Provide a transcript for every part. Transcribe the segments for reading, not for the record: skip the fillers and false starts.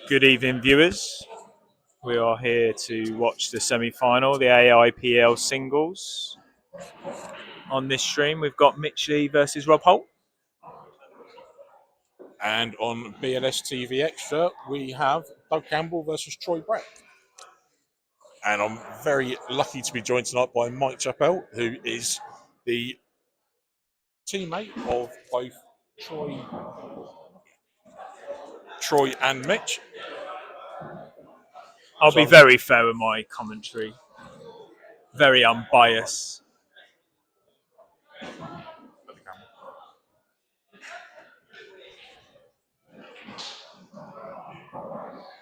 Good evening, viewers. We are here to watch the semi-final, the AIPL singles. On this stream, we've got Mitch Lee versus Rob Holt. And on BLS TV Extra, we have Doug Campbell versus Troy Brett. And I'm very lucky to be joined tonight by Mike Chappell, who is the teammate of both Troy and Mitch. I'll be very fair with my commentary. Very unbiased.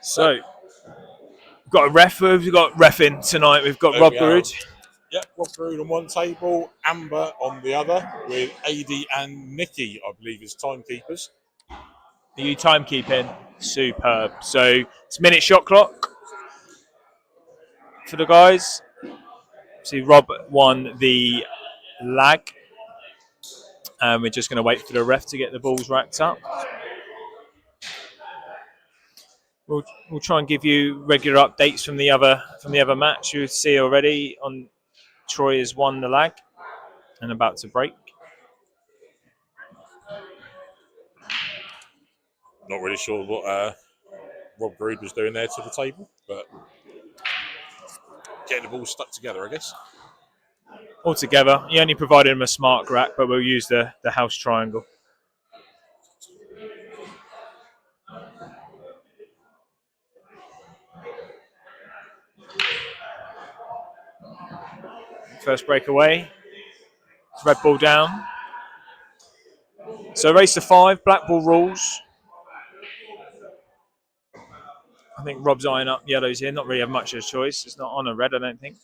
So, we've got a ref. We've got ref in tonight. We've got Rob Garud. Yep, Rob Garud on one table, Amber on the other, with AD and Nikki, I believe, as timekeepers. Are you timekeeping? Superb. So, it's minute shot clock for the guys. See, Rob won the lag. And we're just going to wait for the ref to get the balls racked up. We'll try and give you regular updates from the other match. You see already on Troy has won the lag and about to break. Not really sure what Rob Garud was doing there to the table, but getting the balls stuck together, I guess. All together. He only provided him a smart rack, but we'll use the house triangle. First breakaway. Red ball down. So race to 5, Blackball rules. I think Rob's eyeing up yellows here. Not really have much of a choice. It's not on a red, I don't think.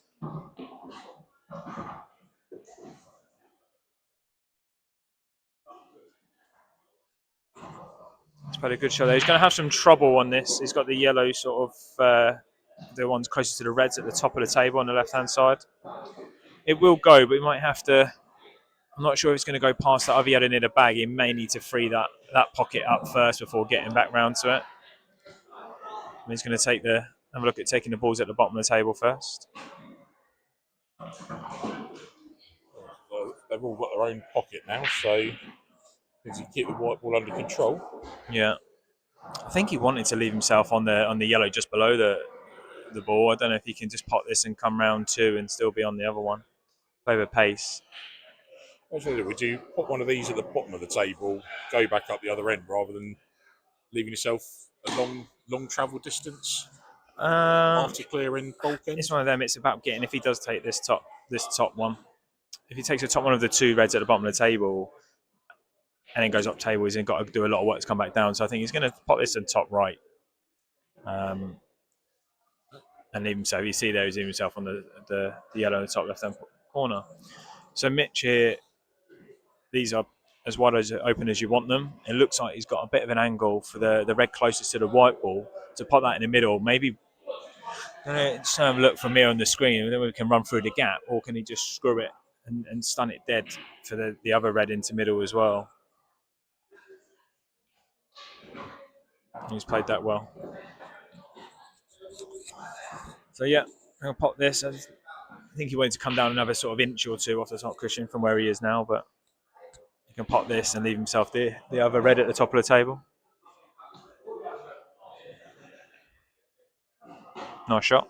He's played a good shot there. He's going to have some trouble on this. He's got the yellow sort of, the ones closest to the reds at the top of the table on the left-hand side. It will go, but he might have to... I'm not sure if it's going to go past that other yellow near the bag. He may need to free that pocket up first before getting back round to it. And he's going to have a look at taking the balls at the bottom of the table first. They've all got their own pocket now, so if you keep the white ball under control. Yeah, I think he wanted to leave himself on the yellow just below the ball. I don't know if he can just pot this and come round 2 and still be on the other one. Play with pace. Would you put one of these at the bottom of the table, go back up the other end, rather than leaving yourself a long travel distance after clearing bulk end? It's one of them. It's about getting, if he does take this top one, if he takes the top one of the 2 reds at the bottom of the table and then goes up table, he's got to do a lot of work to come back down. So I think he's going to pop this in top right. And leave himself. You see there, he's leaving himself on the yellow in the top left-hand corner. So Mitch here, these are as wide as open as you want them. It looks like he's got a bit of an angle for the red closest to the white ball to pop that in the middle. Maybe just have a look from here on the screen, and then we can run through the gap, or can he just screw it and stun it dead for the other red into middle as well? He's played that well. So yeah, I'm going to pop this. I think he wanted to come down another sort of inch or 2 off the top cushion from where he is now, but he can pop this and leave himself the other red at the top of the table. Nice shot.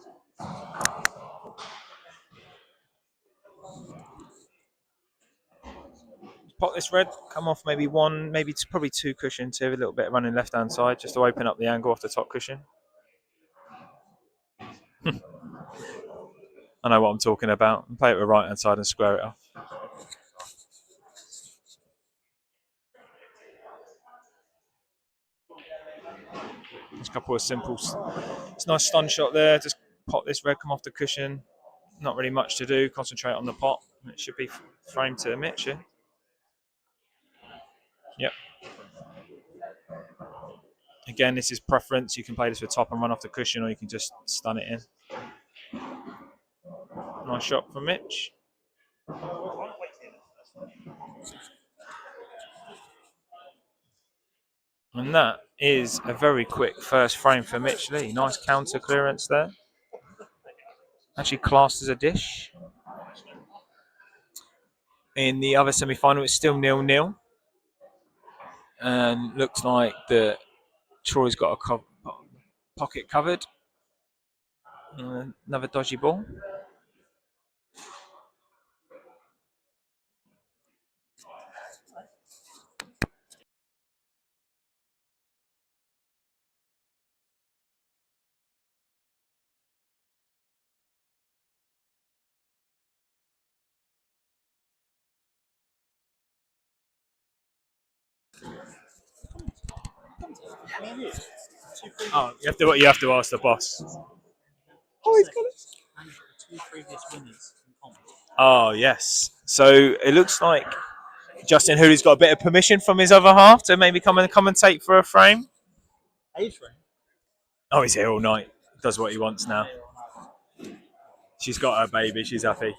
Pop this red, come off maybe 1, maybe probably 2 cushions here, a little bit running left-hand side, just to open up the angle off the top cushion. I know what I'm talking about. Play it with the right-hand side and square it off. There's a couple of simples. It's a nice stun shot there. Just pop this red, come off the cushion. Not really much to do. Concentrate on the pot. It should be framed to Mitch here. Yep. Again, this is preference. You can play this with top and run off the cushion, or you can just stun it in. Nice shot from Mitch. And that is a very quick first frame for Mitch Lee. Nice counter clearance there. Actually classed as a dish. In the other semi-final, it's still 0-0. And looks like Troy's got a pocket covered. Another dodgy ball. Oh, you have to ask the boss. Oh, he's got it. Two previous winners in comp. Oh yes. So it looks like Justin Hooley's got a bit of permission from his other half to maybe come and commentate for a frame. Age frame. Oh, he's here all night. Does what he wants now. She's got her baby. She's happy.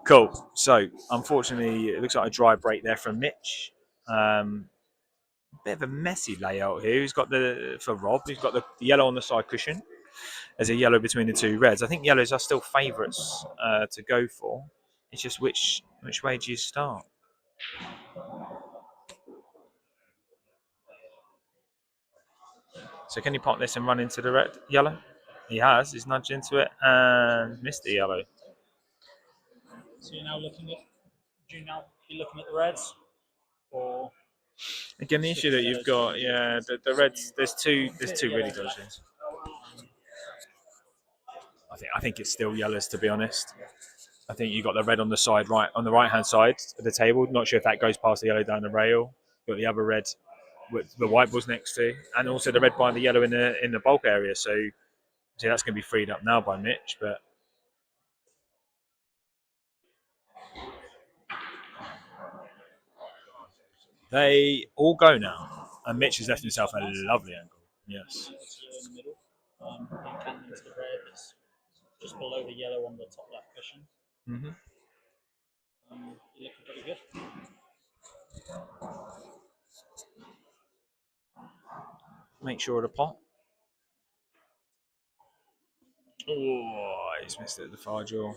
Cool. So, unfortunately, it looks like a dry break there from Mitch. Bit of a messy layout here. He's got for Rob, he's got the yellow on the side cushion. There's a yellow between the two reds. I think yellows are still favourites to go for. It's just which way do you start? So can he pot this and run into the yellow? He has. He's nudged into it and missed the yellow. So you're now looking at. Do you now be looking at the reds, or again the issue that you've got? Yeah, the reds. There's two really dodgy. I think it's still yellows, to be honest. I think you got the red on the side, on the right hand side of the table. Not sure if that goes past the yellow down the rail. Got the other red with the white balls next to, and also the red by the yellow in the bulk area. So that's going to be freed up now by Mitch. But they all go now, and Mitch has left himself a lovely angle. Yes. in the middle, then canting into the red. It's just below the yellow on the top left cushion. Mm-hmm. You're looking pretty good. Make sure of the pot. Oh, he's missed it at the far jaw.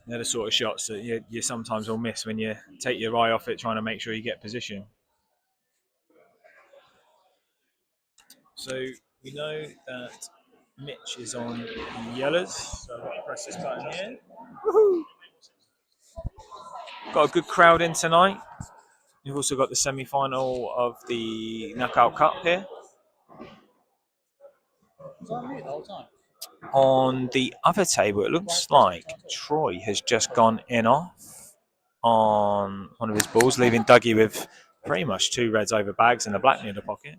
They're the sort of shots that you sometimes will miss when you take your eye off it, trying to make sure you get position. So we know that Mitch is on yellows. So I'll press this button here. Woohoo! Got a good crowd in tonight. You've also got the semi-final of the Knockout Cup here. Was I mute the whole time? On the other table, it looks like Troy has just gone in off on one of his balls, leaving Dougie with pretty much two reds over bags and a black near the pocket.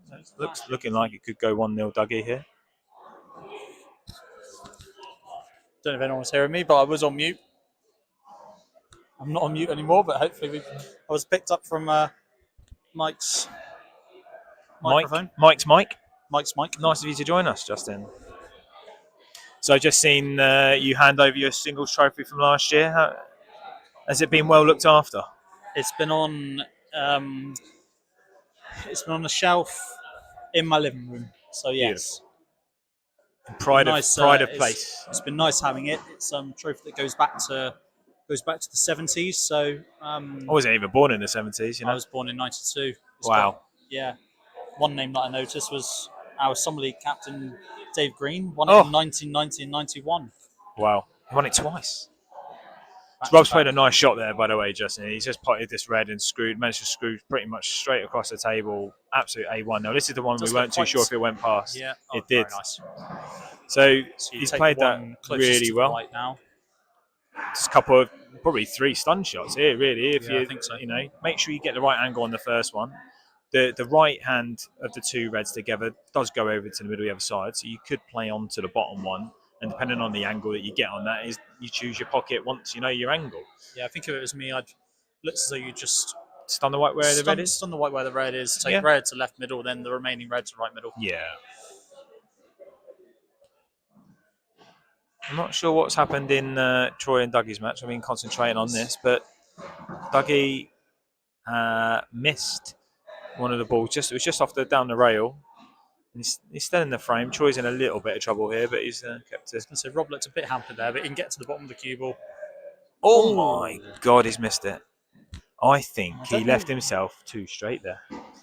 Looking like it could go 1-0 Dougie here. Don't know if anyone was hearing me, but I was on mute. I'm not on mute anymore, but hopefully I was picked up from Mike's microphone. Mike's mic. Mike's mic. Nice of you to join us, Justin. So I've just seen you hand over your singles trophy from last year. Has it been well looked after? It's been on. It's been on the shelf in my living room. So yes, pride of place. It's been nice having it. It's a trophy that goes back to the 70s. So I wasn't even born in the 70s. You know, I was born in '92. Wow. Yeah. One name that I noticed was our Summer League captain Dave Green. Won it in 1990 and 91. Wow, he won it twice. Rob's played a nice shot there, by the way, Justin. He's just potted this red and managed to screw pretty much straight across the table. Absolute A1. Now, this is the one we weren't too sure if it went past. Yeah, it did. Nice. So he's played that really well. Right now. Just a couple of, probably 3 stun shots here, really. If I think so. Make sure you get the right angle on the first one. The right hand of the two reds together does go over to the middle of the other side, so you could play onto the bottom one. And depending on the angle that you get on that, is you choose your pocket once you know your angle. Yeah, I think if it was me, I'd look as though you just stun the white where the red is. Stun the white where the red is. Take red to left middle, then the remaining red to right middle. Yeah. I'm not sure what's happened in Troy and Dougie's match. I've been concentrating on this, but Dougie missed one of the balls. It was just off down the rail. He's still in the frame. Troy's in a little bit of trouble here, but he's kept it. So Rob looked a bit hampered there, but he can get to the bottom of the cue ball. Oh my God, he's missed it. I think I he don't left know. himself too straight there.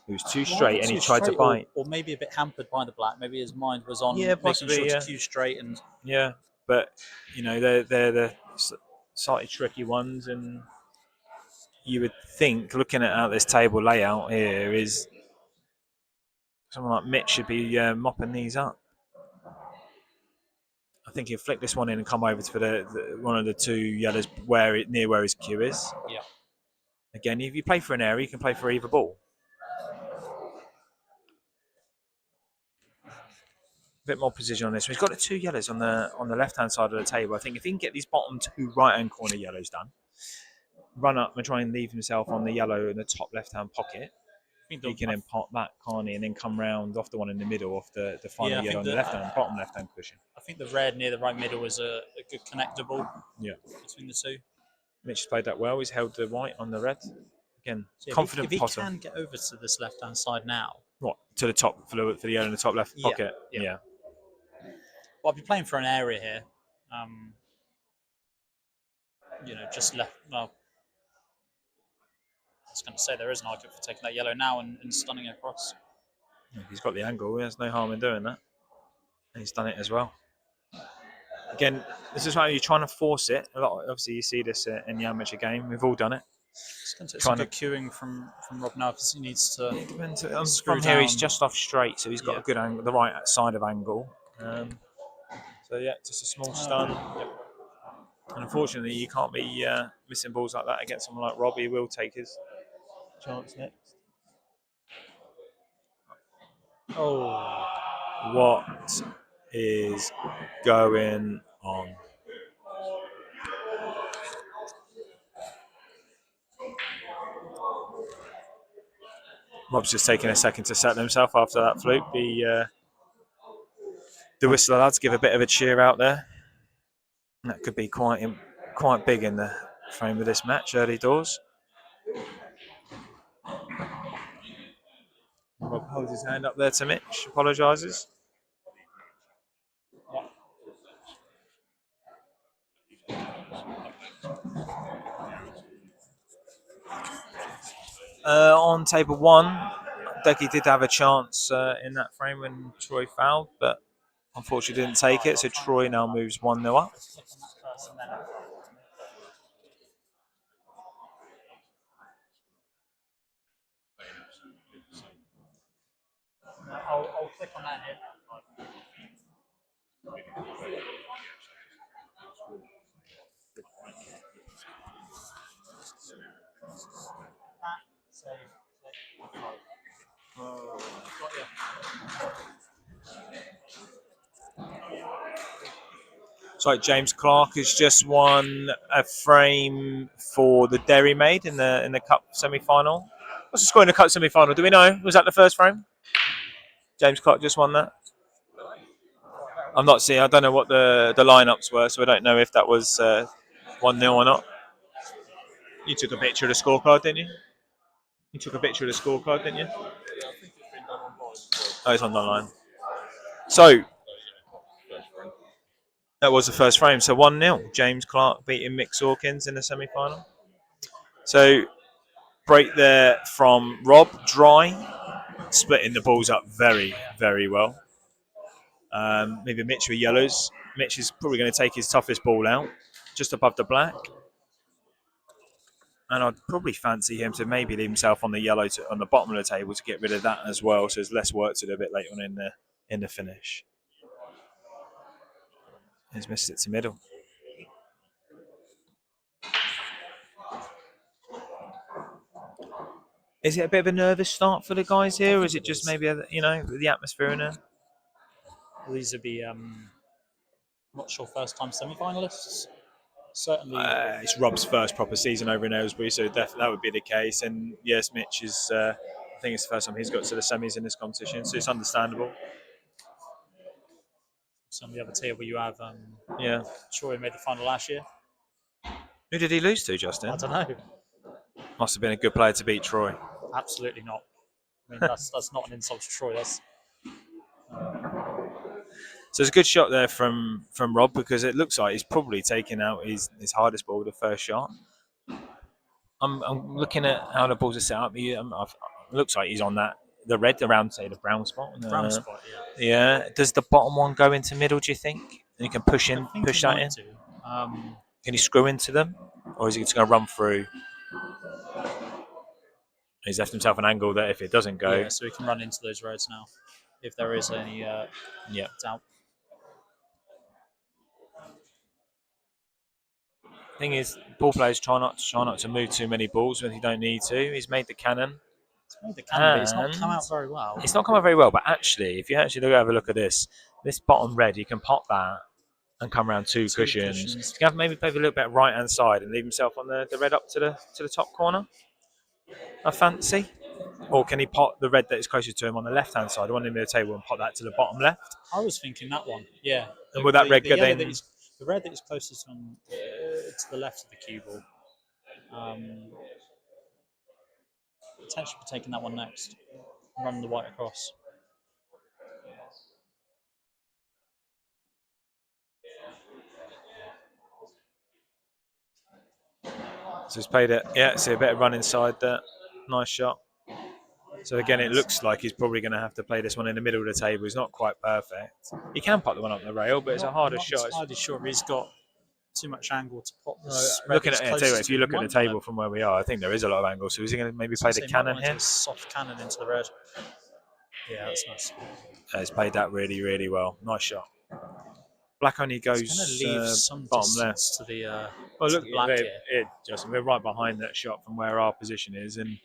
He was too Well, straight and he too tried to straight bite. or maybe a bit hampered by the black. Maybe his mind was on Yeah, making possibly, sure yeah. to cue straight and Yeah, but they're the slightly tricky ones, and you would think, looking at how this table layout here, is someone like Mitch should be mopping these up. I think he'll flick this one in and come over for the one of the two yellows near where his cue is. yeah. Again, if you play for an area, you can play for either ball. A bit more precision on this. He's got the two yellows on the left hand side of the table. I think if he can get these bottom two right hand corner yellows done, run up and try and leave himself on the yellow in the top left hand pocket, he can then pop that, can't he, and then come round off the one in the middle, off the final yellow on the bottom left hand cushion. I think the red near the right middle was a good connector ball. Yeah, between the two. Mitch has played that well. He's held the white on the red. Again, so confident if potter. He can get over to this left hand side now. What, to the top for the yellow in the top left pocket? Yeah. Well, I'll be playing for an area here. Just left. Well, I was going to say there is an argument for taking that yellow now and stunning it across. If he's got the angle, there's no harm in doing that. And he's done it as well. Again, this is why you're trying to force it. Obviously, you see this in the amateur game. We've all done it. It's going to take some good cueing from Rob now because he needs to. It depends. Screw From down. here, he's just off straight, so he's got a good angle, the right side of angle. So yeah, just a small stun. And unfortunately, you can't be missing balls like that against someone like Rob. He will take his chance next. Oh, what is going on? Rob's just taking a second to settle himself after that fluke. The Whistler lads give a bit of a cheer out there. That could be quite big in the frame of this match, early doors. Rob holds his hand up there to Mitch, apologises. On table one, Decky did have a chance in that frame when Troy fouled, but unfortunately didn't take it, so Troy now moves 1-0 up. I'll click on that here. So James Clark has just won a frame for the Dairy Maid in the Cup semi-final. What's the score in the Cup semi-final? Do we know? Was that the first frame? James Clark just won that. I'm not seeing. I don't know what the lineups were, so I don't know if that was 1-0 or not. You took a picture of the scorecard, didn't you? You took a picture of the scorecard, didn't you? Oh, it's on the line. So that was the first frame. So 1-0. James Clark beating Mick Sawkins in the semi-final. So break there from Rob, dry, splitting the balls up very, very well. Maybe Mitch with yellows. Mitch is probably going to take his toughest ball out, just above the black. And I'd probably fancy him to maybe leave himself on the yellow on the bottom of the table to get rid of that as well. So there's less work to do a bit later on in the finish. He's missed it to middle. Is it a bit of a nervous start for the guys here, or is it just maybe the atmosphere in there? These would be not sure first time semi-finalists. Certainly, it's Rob's first proper season over in Aylesbury, so definitely that would be the case. And yes, Mitch is. I think it's the first time he's got to the semis in this competition, so it's understandable. So on the other table, you have Yeah. Troy made the final last year. Who did he lose to, Justin? I don't know. Must have been a good player to beat Troy. Absolutely not. I mean, that's not an insult to Troy. That's So it's a good shot there from Rob, because it looks like he's probably taken out his hardest ball with the first shot. I'm looking at how the balls are set up. It looks like he's on the red around, say, the brown spot. brown spot. Yeah. Yeah. Does the bottom one go into middle, do you think? And you can push I think that it in? might do. Can he screw into them? Or is he just going to run through? He's left himself an angle that if it doesn't go. Yeah, so we can run into those roads now, if there is any doubt. Thing is, ball players try not to move too many balls when you don't need to. He's made the cannon. It's made the cannon, but it's not come out very well. It's not come out very well, but actually, if you actually have a look at this bottom red, you can pop that and come around two cushions. You can have maybe play a little bit right hand side and leave himself on the red up to the top corner. I fancy. Or can he pot the red that is closest to him on the left hand side, the one in the table, and pot that to the bottom left? I was thinking that one, yeah. And will that red go then? The red that is closest on to the left of the cue ball. Potentially for taking that one next. Run the white across. So he's played it. Yeah, see a bit of run inside there. Nice shot. So again, it looks like he's probably going to have to play this one in the middle of the table. He's not quite perfect. He can pop the one up the rail, but it's a harder shot. Entirely sure he's got too much angle to pop this. Looking at it, if you look at the table from where we are, I think there is a lot of angle. So is he going to maybe play the cannon here? Soft cannon into the red. Yeah, that's nice. He's played that really, really well. Nice shot. Black only goes leave some bottom left to the. Look, black Justin, we're right behind that shot from where our position is, and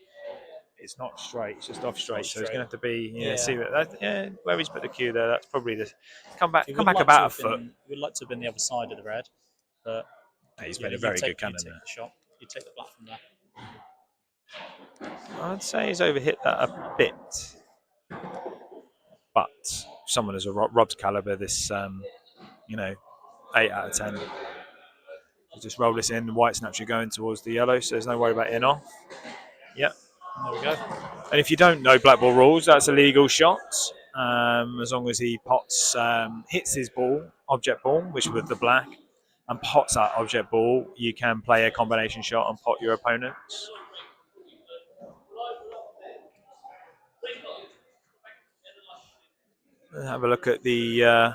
it's not straight; it's just off straight. So it's going to have to be, see where he's put the cue there. That's probably the come back about a foot. We'd like to have been the other side of the red, but he's made a very good cannon there. Shot. You take the black from there. I'd say he's overhit that a bit, but someone as a Rob's caliber, this 8 out of 10. We'll just roll this in. The white's naturally going towards the yellow, so there's no worry about in off. Yep. There we go. And if you don't know Blackball rules, that's a legal shot. As long as he pots, hits his ball, object ball, which was the black, and pots that object ball, you can play a combination shot and pot your opponents. Have a look at the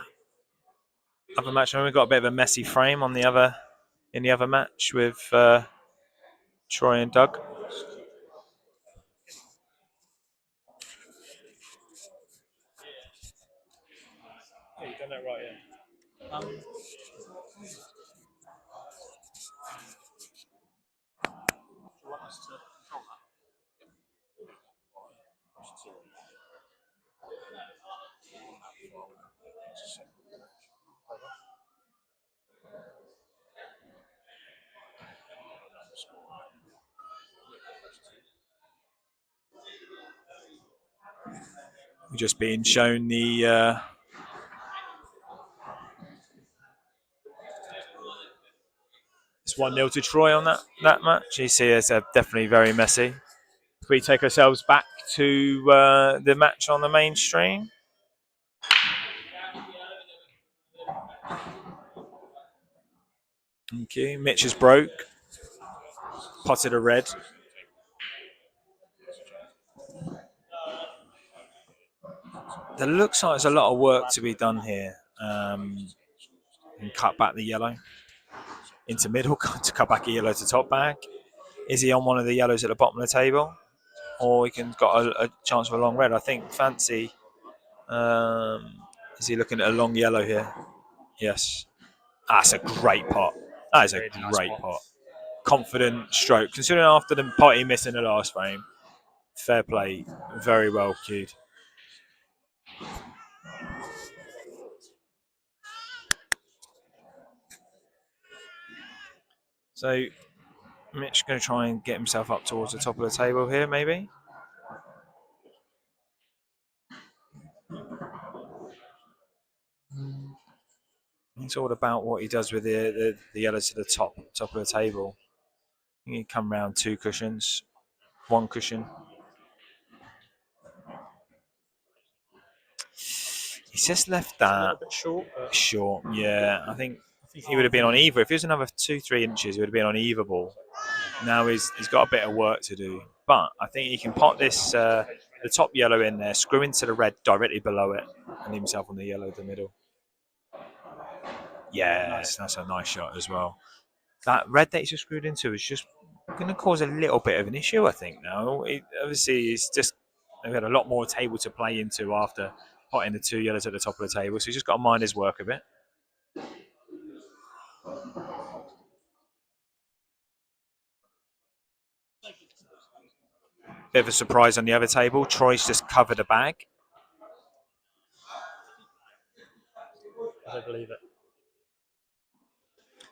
other match. We've got a bit of a messy frame on the other match with Troy and Doug. Yeah, you've done that right, yeah. Do you want us to control that? We're just being shown the it's 1-0 to Troy on that match. You see it's definitely very messy. If we take ourselves back to the match on the main stream. Okay, Mitch is broke. Potted a red. There looks like there's a lot of work to be done here. And cut back the yellow into middle, to cut back a yellow to top bag. Is he on one of the yellows at the bottom of the table? Or he can got a chance for a long red? I think Fancy. Is he looking at a long yellow here? Yes. That's a great pot. That is a great pot. Confident stroke. Considering after the pot he missed in the last frame, fair play. Very well cued. So Mitch going to try and get himself up towards the top of the table here, maybe. It's all about what he does with the yellow to the top of the table. You can come round 2 cushions, 1 cushion. He's just left A that little bit short. But short. Yeah, I think he would have been on either. If he was another 2-3 inches, he would have been on either ball. Now he's got a bit of work to do, but I think he can pot this the top yellow in there, screw into the red directly below it, and himself on the yellow in the middle. Yes, that's a nice shot as well. That red that he's just screwed into is just going to cause a little bit of an issue, I think. Now, obviously, they've had a lot more table to play into after potting the 2 yellows at the top of the table, so he's just got to mind his work a bit. Bit of a surprise on the other table. Troy's just covered a bag. I don't believe it.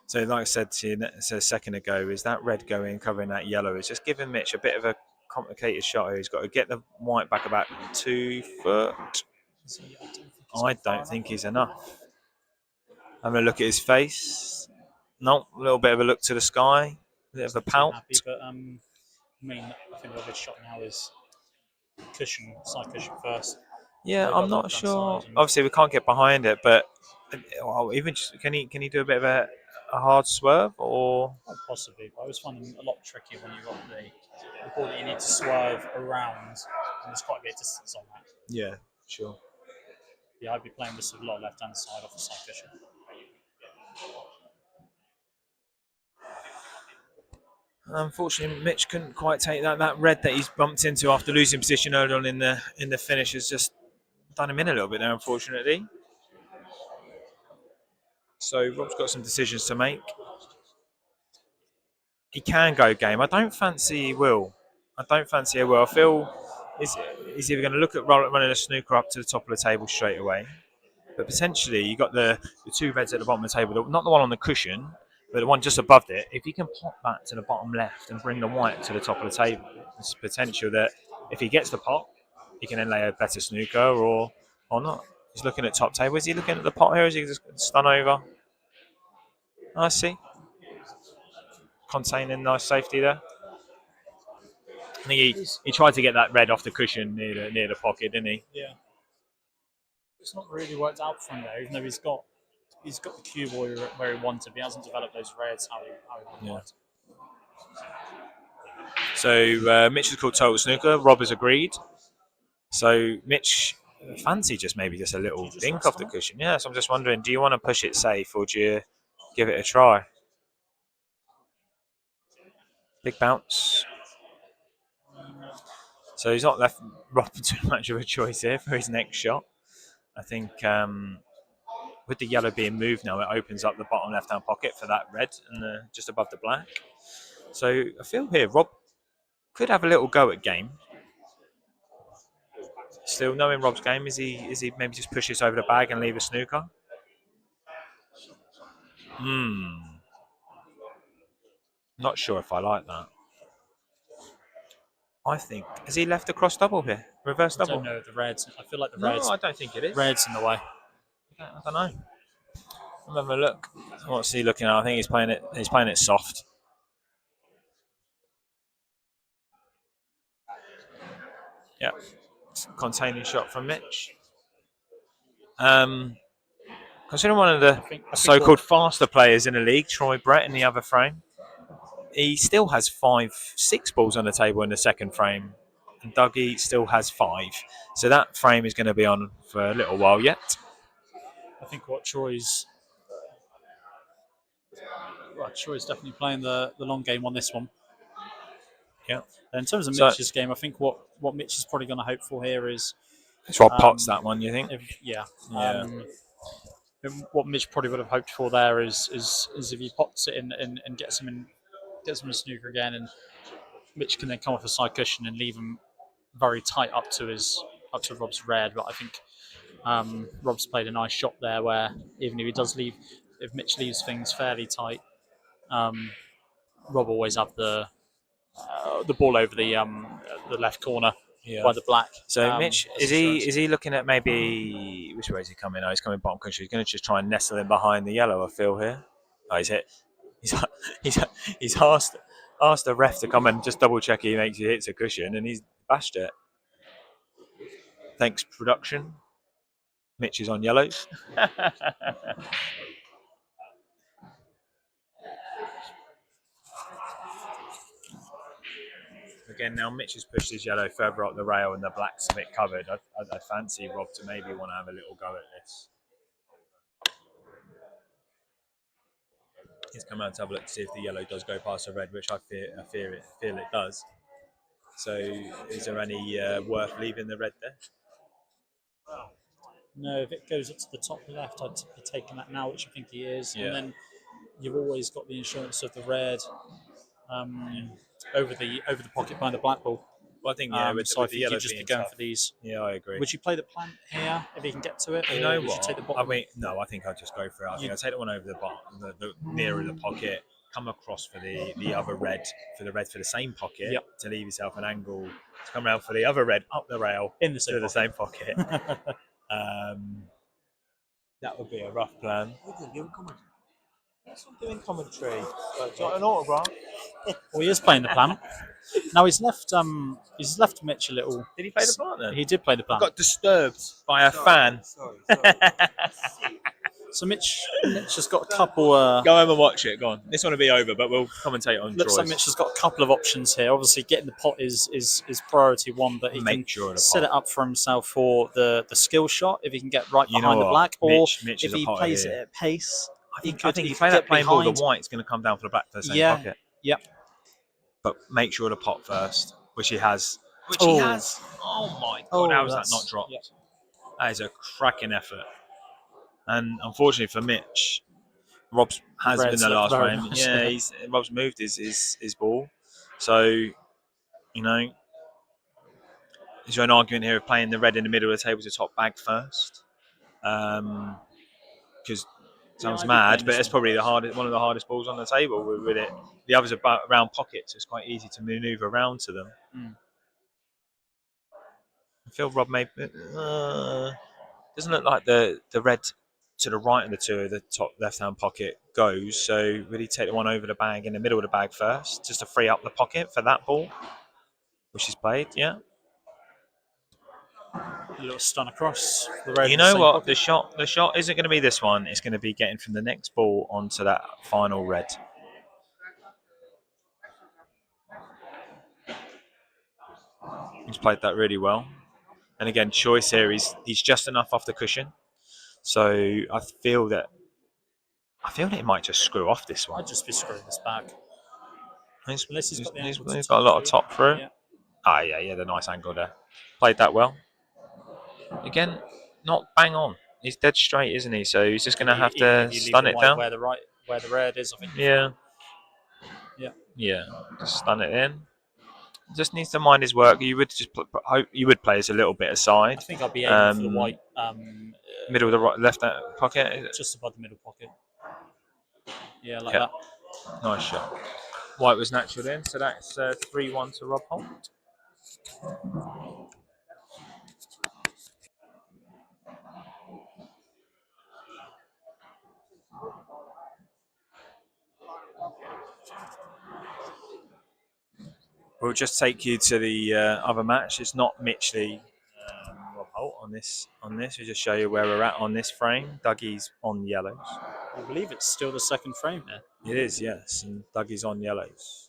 So, like I said to you a second ago, is that red going covering that yellow is just giving Mitch a bit of a complicated shot here. He's got to get the white back about 2 foot. I don't think he's enough. Having a look at his face. No, a little bit of a look to the sky. A bit of a pout. Happy, but I mean, I think the big shot now is side cushion first. Yeah, I'm not sure. Obviously, we can't get behind it, but even can he do a bit of a hard swerve or? Possibly, but I always find them a lot trickier when you've got the ball that you need to swerve around, and there's quite a bit of distance on that. Yeah, sure. Yeah, I'd be playing this with a lot of left-hand side off the side cushion. Unfortunately, Mitch couldn't quite take that. That red that he's bumped into after losing position early on in the finish has just done him in a little bit there, unfortunately. So Rob's got some decisions to make. He can go game. I don't fancy he will. I feel he's either going to look at running a snooker up to the top of the table straight away, but potentially you got the 2 reds at the bottom of the table, not the one on the cushion, but the one just above it. If he can pop that to the bottom left and bring the white to the top of the table, there's potential that if he gets the pot, he can then lay a better snooker or not. He's looking at top table. Is he looking at the pot here? Or is he just stun over? I see. Containing nice safety there. I think he tried to get that red off the cushion near the pocket, didn't he? Yeah. It's not really worked out for him though, even though he's got the cue where he wanted, but he hasn't developed those reds how he wanted. So Mitch has called total snooker. Rob has agreed. So Mitch fancy maybe just a little dink off the cushion. Yeah, so I'm just wondering, do you want to push it safe or do you give it a try? Big bounce. So he's not left Rob too much of a choice here for his next shot. I think with the yellow being moved now, it opens up the bottom left-hand pocket for that red and just above the black. So I feel here Rob could have a little go at game. Still knowing Rob's game, is he maybe just push this over the bag and leave a snooker? Not sure if I like that. I think has he left a cross double here? Reverse double? I don't know the reds. I feel like the No, reds. I don't think it is. Reds in the way. I don't know. I'll have a look. What's he looking at? I think he's playing it. He's playing it soft. Yeah, containing shot from Mitch. Considering one of the so-called faster players in the league, Troy Brett in the other frame, he still has 6 balls on the table in the second frame, and Dougie still has 5. So that frame is going to be on for a little while yet. I think Troy's definitely playing the long game on this one. Yeah. And in terms of Mitch's game, I think what Mitch is probably going to hope for here is Rob pots that one. You think? What Mitch probably would have hoped for there is if he pots it in and gets him in a snooker again, and Mitch can then come off the side cushion and leave him very tight up to Rob's red. But I think Rob's played a nice shot there where even if Mitch leaves things fairly tight, Rob always have the ball over the left corner by the black. So Mitch, as is he insurance. looking at maybe which way is he coming? Oh, he's coming bottom country. He's going to just try and nestle in behind the yellow. I feel here. Oh, he's hit. He's he's asked the ref to come and just double check he makes he hits a cushion, and he's bashed it. Thanks, production. Mitch is on yellows. Again, now Mitch has pushed his yellow further up the rail and the black's a bit covered. I fancy Rob to maybe want to have a little go at this. He's come out to have a look to see if the yellow does go past the red, which I feel it does. So, is there any worth leaving the red there? No, if it goes up to the top left, I'd be taking that now, which I think he is. Yeah. And then you've always got the insurance of the red over the pocket behind the Blackball. Well, I think So I with the think yellow you'd just be being going tough. for these. Yeah, I agree. Would you play the plant here if you can get to it? You or know would what? You take the I bottom? mean, no, I think I'd just go for it. I think I'd take the one over the bottom, the nearer the pocket, come across for the other red, for the same pocket, Yep. to leave yourself an angle to come around for the other red up the rail In the same to the same pocket. That would be a rough plan. I'm doing commentary. Do you want an autograph? Well, he is playing the plant. Now he's left Mitch a little. Did he play the plant then? He did play the plant. Got disturbed by a fan. Sorry. So Mitch has got a couple. Go home and watch it. Go on. This one will be over, but we'll commentate on Looks draws. like Mitch has got a couple of options here. Obviously, getting the pot is priority one, but he Make can sure of the set pot. it up for himself for the skill shot if he can get right You know behind the what? black, or Mitch if is a he potter plays here. it at pace. I think could you play that get playing ball, the behind. white's going to come down for the black for the same Yeah. pocket. Yep. But make sure to pot first, which he has. Oh. Oh my God, how was that that's- not dropped? yeah. That is a cracking effort. And unfortunately for Mitch, Rob's has been Red's the looked last very frame. nice. Yeah, Rob's moved his ball. So, is there an argument here of playing the red in the middle of the table to top bag first? Because sounds mad, but it's probably one of the hardest balls on the table with it. The others are around pockets, so it's quite easy to manoeuvre around to them. I feel Rob may doesn't look like the red to the right of the two of the top left hand pocket goes. So would he take the one over the bag in the middle of the bag first, just to free up the pocket for that ball, which is played? Yeah. A little stun across the red. You know what? The shot isn't going to be this one. It's going to be getting from the next ball onto that final red. He's played that really well. And again, choice here, he's just enough off the cushion. So I feel that it might just screw off this one. I'd just be screwing this back. He's He's got a lot of top through. Yeah. Yeah, the nice angle there. Played that well. Again, not bang on. He's dead straight, isn't he? So he's just going to have to stun it down. Where the red is, I think. Yeah. Just stun it in. Just needs to mind his work. You would just hope you would play this a little bit aside. I think I'd be aiming for the white. Middle of the right, left pocket. Just above the middle pocket. Yeah, like that. Nice shot. White was natural in, so that's 3-1 to Rob Holt. We'll just take you to the other match. It's not Mitch Lee, Rob Holt on this. We'll just show you where we're at on this frame. Dougie's on yellows. I believe it's still the second frame there. It is, yes, and Dougie's on yellows.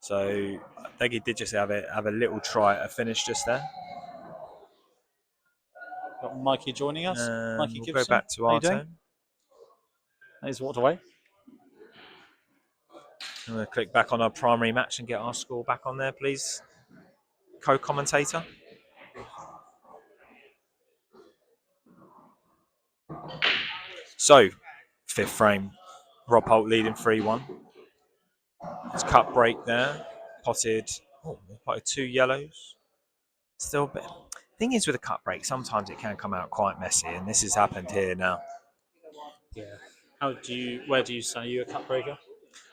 So Dougie did just have a little try at a finish just there. Got Mikey joining us. Mikey We'll Gibson. go back to How our you doing? turn. He's walked away. I'm going to click back on our primary match and get our score back on there, please. Co-commentator. So, fifth frame. Rob Holt leading 3-1. It's cut break there. Potted 2 yellows. Still a bit. Thing is with a cut break, sometimes it can come out quite messy, and this has happened here now. Yeah. Where do you stand? Are you a cut breaker?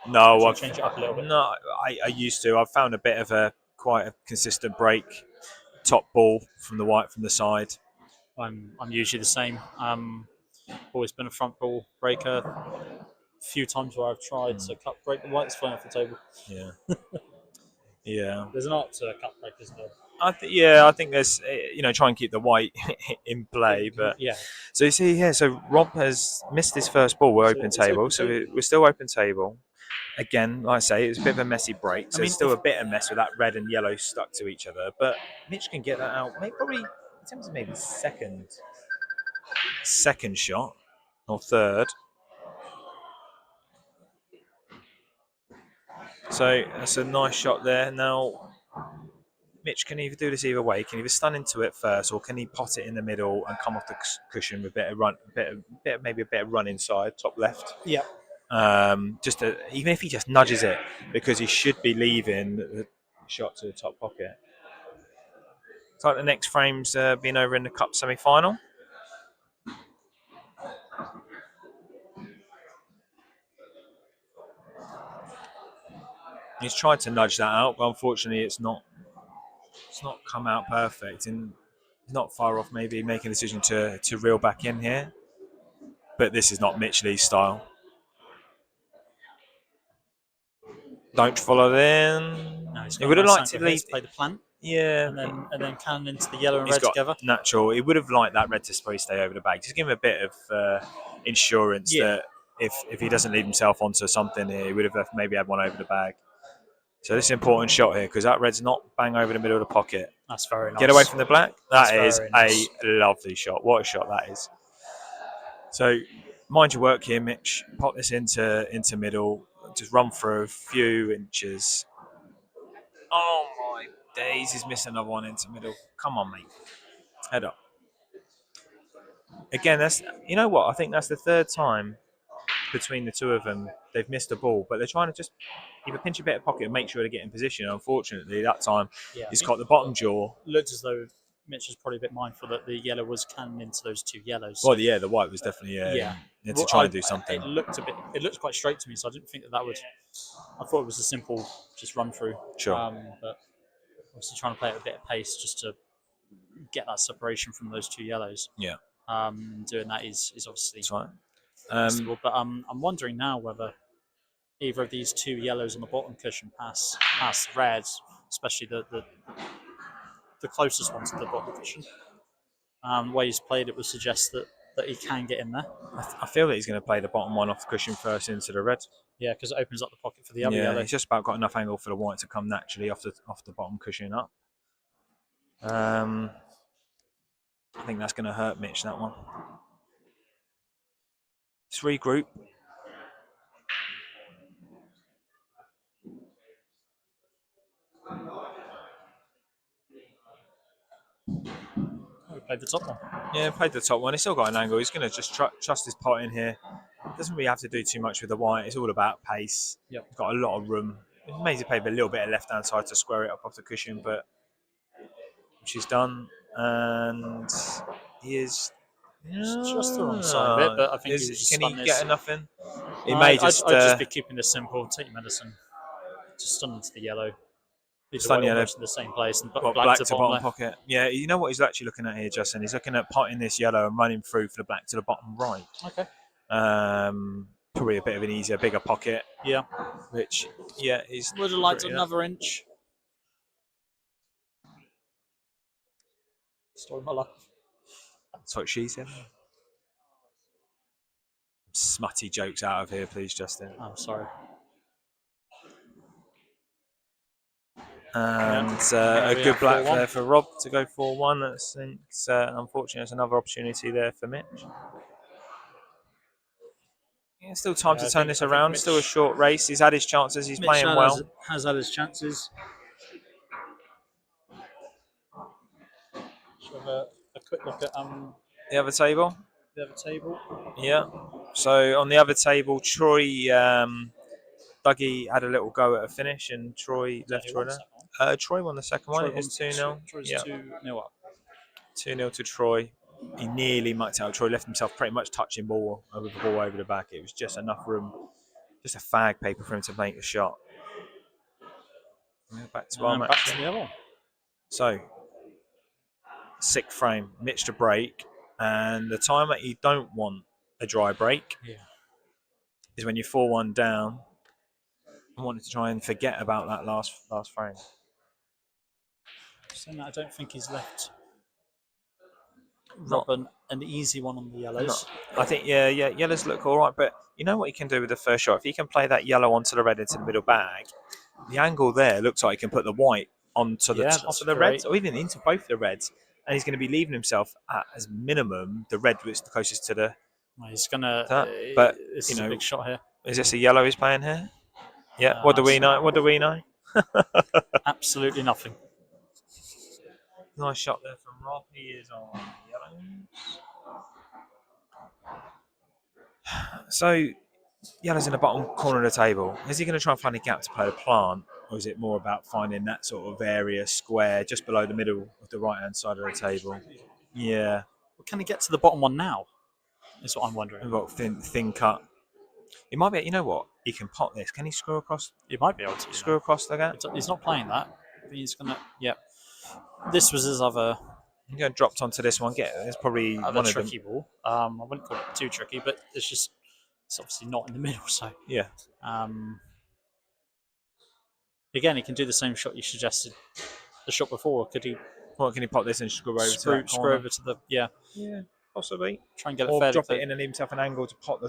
No, Should I've change it up a little bit. No, I used to. I've found a bit of quite a consistent break. top ball from the white from the side. I'm usually the same. Always been a front ball breaker. A few times where I've tried to cut break the white, it's flying off the table. Yeah. Yeah. There's an art to a cut break, isn't there? I think there's try and keep the white in play, but Yeah. so you see here, so Rob has missed his first ball. We're So open it's table, open so table. we're still open table. Again, like I say, it was a bit of a messy break. So I mean, it's still a bit of mess with that red and yellow stuck to each other. But Mitch can get that out. Probably in terms of maybe second shot or third. So that's a nice shot there. Now Mitch can either do this either way. He can either stun into it first, or can he pot it in the middle and come off the cushion with maybe a bit of run inside, top left. Yeah. Even if he just nudges it, because he should be leaving the shot to the top pocket. It's like the next frame's been over in the cup semi-final. He's tried to nudge that out, but unfortunately, it's not come out perfect, and he's not far off maybe making a decision to reel back in here. But this is not Mitch Lee's style. Don't follow in. No, he's He got would a have nice liked to angle here lead. to play the plant, Yeah, and then cannon into the yellow and he's red got together. natural. He would have liked that red to probably stay over the bag. Just give him a bit of insurance that if he doesn't lead himself onto something here, he would have maybe had one over the bag. So this is an important shot here, because that red's not bang over the middle of the pocket. That's very nice. Get away from the black. That is very nice. a lovely shot. What a shot that is. So mind your work here, Mitch. Pop this into middle. Just run through a few inches. Oh my days, he's missing another one into middle. Come on, mate. Head up. Again, I think that's the third time between the two of them they've missed a ball, but they're trying to just either pinch a bit of pocket and make sure they get in position. Unfortunately, that time he's got the bottom jaw. Looked as though Mitch was probably a bit mindful that the yellow was cannon into those two yellows. Well, yeah, the white was definitely to try and do something. It looked quite straight to me, so I didn't think that would. I thought it was a simple just run through. Sure. But obviously trying to play at a bit of pace just to get that separation from those two yellows. Yeah. Doing that is obviously That's right. possible. But I'm wondering now whether either of these two yellows on the bottom cushion pass reds, especially the closest one to the bottom cushion. The way he's played it would suggest that he can get in there. I feel that he's going to play the bottom one off the cushion first into the red. Yeah, because it opens up the pocket for the other yellow. He's just about got enough angle for the white to come naturally off the bottom cushion up. I think that's going to hurt Mitch, that one. Let's regroup. We played the top one. Yeah, played the top one. He's still got an angle. He's going to just trust his pot in here. Doesn't really have to do too much with the white. It's all about pace. Yep. He's got a lot of room. Maybe play a little bit of left-hand side to square it up off the cushion, but she's done. And he is just the wrong side of it, but I think he was just can he get enough in? He I'd just be keeping this simple. Take your medicine. Just stun into the yellow. Stun yellow in the same place and black to bottom pocket. Yeah, you know what he's actually looking at here, Justin? He's looking at potting this yellow and running through for the black to the bottom right. Okay. Probably a bit of an easier, bigger pocket. Yeah. Which, he's would have liked another inch. Story of my life. That's what she said. Smutty jokes out of here, please, Justin. I'm sorry. And a good black there for Rob to go 4-1. It's unfortunately, there's another opportunity there for Mitch. Yeah, still time to turn this around. Mitch, still a short race. He's had his chances. He's playing well. Has had his chances. Should have a quick look at the other table. The other table. Yeah. So on the other table, Troy, Dougie had a little go at a finish, and Troy left Troy there. Troy won the second one. It was 2-0. Troy's 2-0 up. 2-0 to Troy. He nearly mucked out. Troy left himself pretty much touching ball with the ball over the back. It was just enough room, just a fag paper for him to make a shot. Back to our match. Back to the other one. So, sixth frame, Mitch to break, and the time that you don't want a dry break is when you're 4-1 down. I wanted to try and forget about that last frame. Saying that, I don't think he's left Not- Rob an easy one on the yellows. I think yellows look all right, but you know what he can do with the first shot? If he can play that yellow onto the red into the middle bag, the angle there looks like he can put the white onto the top that's of the great. reds, or even into both the reds, and he's going to be leaving himself at, as minimum, the red, which is the closest to the. Well, he's gonna. But This you is know, a big shot here. is this a yellow he's playing here? Yeah. What do we know? What do we know? Absolutely nothing. Nice shot there from Rob. He is on yellow. So, yellow's in the bottom corner of the table. Is he going to try and find a gap to play the plant, or is it more about finding that sort of area square just below the middle of the right-hand side of the table? Yeah. Well, can he get to the bottom one now? Is what I'm wondering. We've got thin cut. He might be. You know what? He can pot this. Can he screw across? He might be able to. Screw across the gap. He's not playing that. He's gonna. Yep. This was his other. He's going dropped onto this one. It's probably Other one of tricky them. ball. I wouldn't call it too tricky, but it's obviously not in the middle. So Yeah. Again, he can do the same shot you suggested the shot before. Could he What can he pop this and screw over to that screw corner? over to the Yeah, possibly. try and get it Or fairly drop clear. it in and leave himself an angle to pot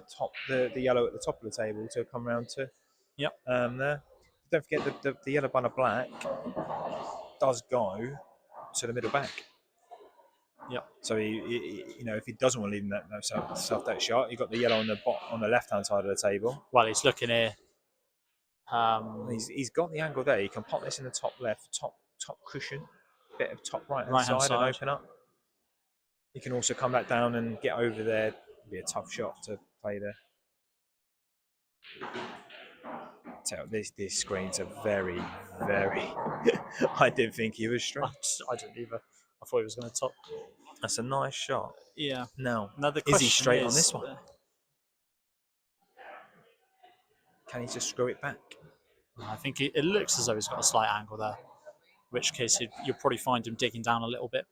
the yellow at the top of the table to come round to. Yep. There. Don't forget the yellow banner black does go to the middle back. Yep. So he if he doesn't want to leave that self that shot, you've got the yellow on the left hand side of the table. Well, he's looking here. He's got the angle there. He can pop this in the top left, top cushion, bit of top right Right-hand hand side side. and open up. He can also come back down and get over there. It'd be a tough shot to play there. So these screens are very, very. I didn't think he was straight. I didn't either. I thought he was going to top. That's a nice shot. Yeah. Now, Another is question he straight on this one? Can he just screw it back? I think it looks as though he's got a slight angle there. In which case, you'll probably find him digging down a little bit,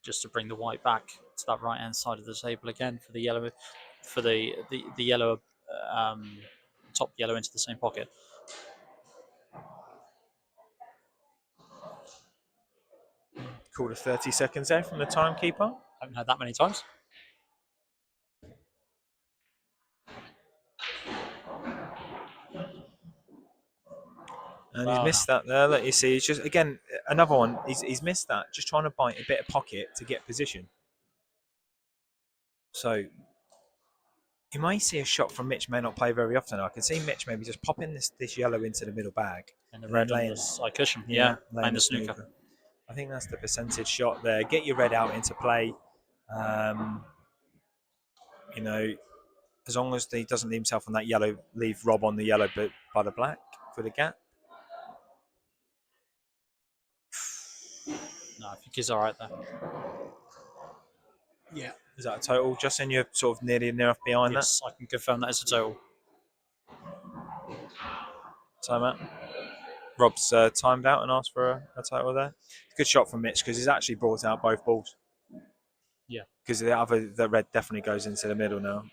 just to bring the white back to that right hand side of the table again for the yellow, for the yellow, top yellow into the same pocket. Called a 30 seconds there from the timekeeper. Haven't heard that many times. And he's missed that there. Let you see, it's just again another one. He's missed that. Just trying to bite a bit of pocket to get position. So you may see a shot from Mitch. May not play very often. I can see Mitch maybe just popping this yellow into the middle bag And the red on the side cushion. And the snooker. I think that's the percentage shot there. Get your red out into play. As long as he doesn't leave himself on that yellow, leave Rob on the yellow but by the black for the gap. No, I think he's all right there. Yeah. Is that a total? Justin, you're sort of near enough behind Yes, I can confirm that it's a total. that. Timeout. Rob's timed out and asked for a total there. Good shot from Mitch because he's actually brought out both balls. Yeah. Because the red definitely goes into the middle now.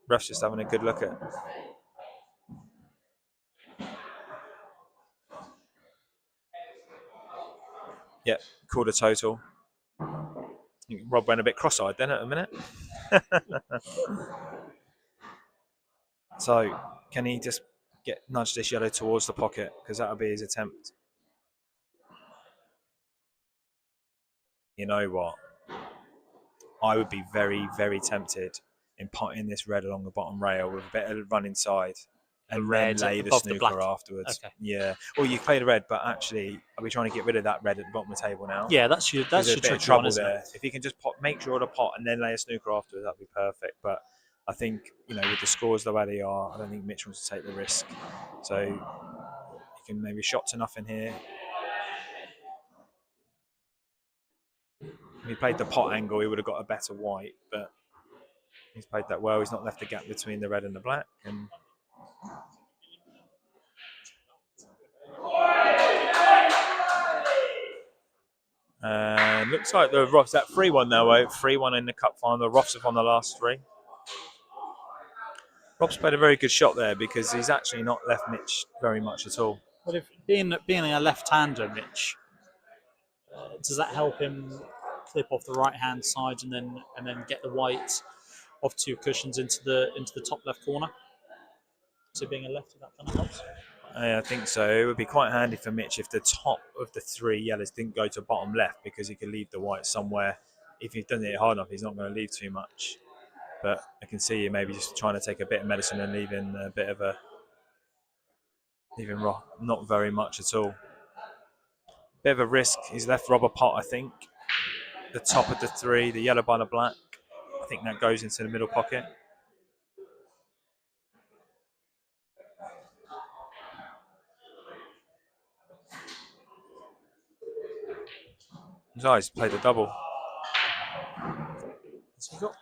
Ref's just having a good look at. Yeah, called a total. Rob went a bit cross-eyed then at a minute. So, can he just nudge this yellow towards the pocket? Because that'll be his attempt. You know what? I would be very, very tempted in potting this red along the bottom rail with a bit of run inside and red then lay the above the snooker black. afterwards. Okay. Yeah. Or you play the red, but actually, are we trying to get rid of that red at the bottom of the table now? Yeah, that's your There's a bit of tricky trouble one, isn't there. it? If you can just make sure to pot and then lay a snooker afterwards, that'd be perfect. But I think, with the scores the way they are, I don't think Mitch wants to take the risk. So you can maybe shot to nothing here. If he played the pot angle, he would have got a better white, but he's played that well. He's not left a gap between the red and the black. And Looks like the Ross, that 3-1 now, 3-1 in the cup final. The Ross have won the last 3. Rob's played a very good shot there because he's actually not left Mitch very much at all. But if being a left-hander, Mitch, does that help him clip off the right-hand side and then get the white off 2 cushions into the top left corner? So being a lefty, that kind of helps. I think so. It would be quite handy for Mitch if the top of the 3 yellows didn't go to bottom left, because he could leave the white somewhere. If he doesn't hit it hard enough, he's not going to leave too much. But I can see you maybe just trying to take a bit of medicine and leaving a bit of not very much at all. Bit of a risk. He's left Rob a pot, I think. The top of the 3, the yellow by the black. I think that goes into the middle pocket. He's played a double. So got,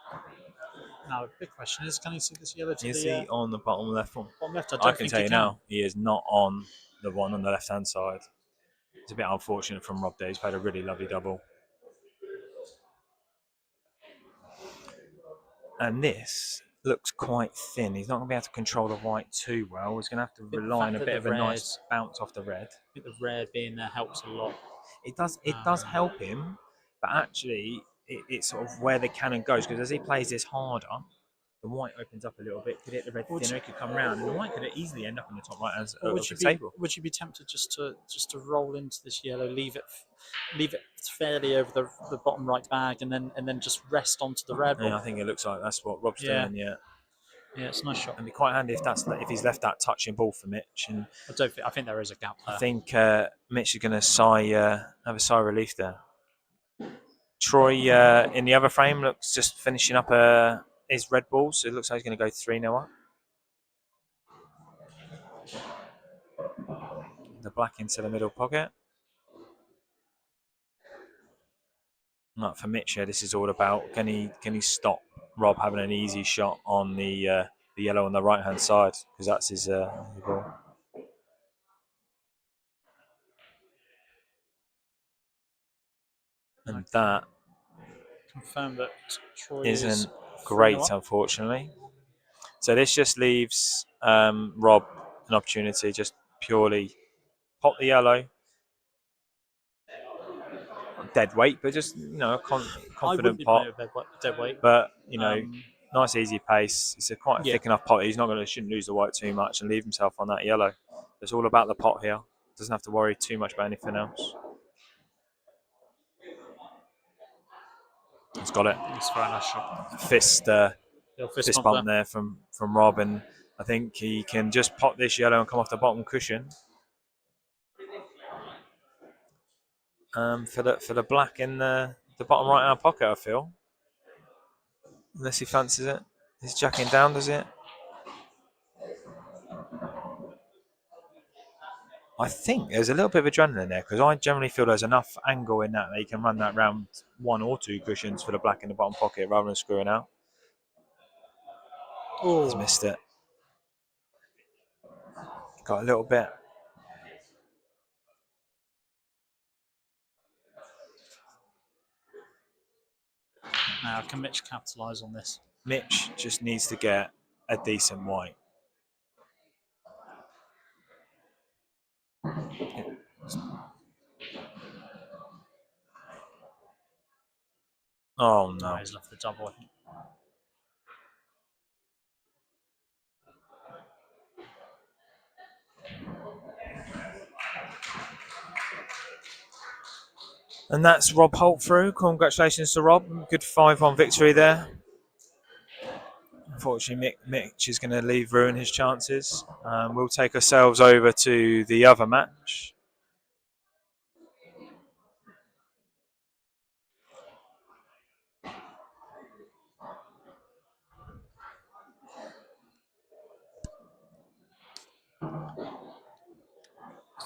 now, the big question is, can you see this yellow to Is the he on the bottom left one? bottom left? I can tell you now, he is not on the one on the left-hand side. It's a bit unfortunate from Rob there. He's played a really lovely double. And this looks quite thin. He's not going to be able to control the white too well. He's going to have to rely on a bit of a nice bounce off the red. I think the red being there helps a lot. It does help him, but actually it's sort of where the cannon goes, because as he plays this harder, the white opens up a little bit, could hit the red thinner, it could come round, and the white could easily end up on the top right hand of the table. Would you be tempted just to roll into this yellow, leave it fairly over the bottom right bag, and then just rest onto the red one? Yeah, I think it looks like that's what Rob's doing. Yeah, it's a nice shot. It'd be quite handy if he's left that touching ball for Mitch. And I think there is a gap there. I think Mitch is going to have a sigh of relief there. Troy in the other frame looks just finishing up his red ball, so it looks like he's going to go 3-0 up. The black into the middle pocket. Not for Mitch here. This is all about can he stop Rob having an easy shot on the yellow on the right hand side, because that's his ball. And that confirm that Troy isn't great, unfortunately. So this just leaves Rob an opportunity, just purely pot the yellow, dead weight, but just confident pot. Dead weight, but nice easy pace. It's quite a thick enough pot. He's shouldn't lose the white too much and leave himself on that yellow. It's all about the pot here. Doesn't have to worry too much about anything else. He's got it. It's a very nice shot. Fist bump there from Rob, and I think he can just pot this yellow and come off the bottom cushion. For the black in the bottom right hand pocket, I feel. Unless he fancies it. He's jacking down, does it? I think there's a little bit of adrenaline there, because I generally feel there's enough angle in that he can run that round 1 or 2 cushions for the black in the bottom pocket rather than screwing out. Oh, he's missed it. Got a little bit. Now, can Mitch capitalise on this? Mitch just needs to get a decent white. Oh no! He's left the double, I think. And that's Rob Holt through. Congratulations to Rob. Good 5-1 victory there. Unfortunately, Mitch is going to ruin his chances. We'll take ourselves over to the other match.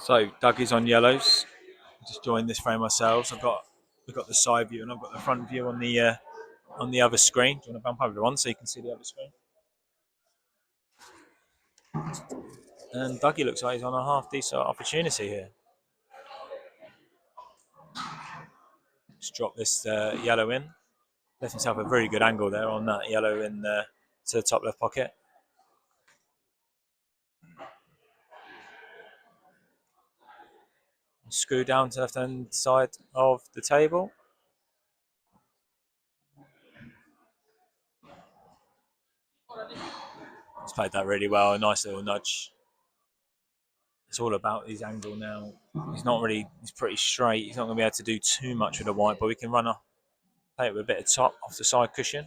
So Doug is on yellows. Just joined this frame ourselves. We've got the side view and I've got the front view on the other screen. Do you want to bump over one so you can see the other screen? And Dougie looks like he's on a half decent opportunity here. Just drop this yellow in. Left himself a very good angle there on that yellow in to the top left pocket. Screw down to the left hand side of the table. He's played that really well. A nice little nudge. It's all about his angle now. He's pretty straight. He's not going to be able to do too much with the white, but we can run up, play it with a bit of top off the side cushion.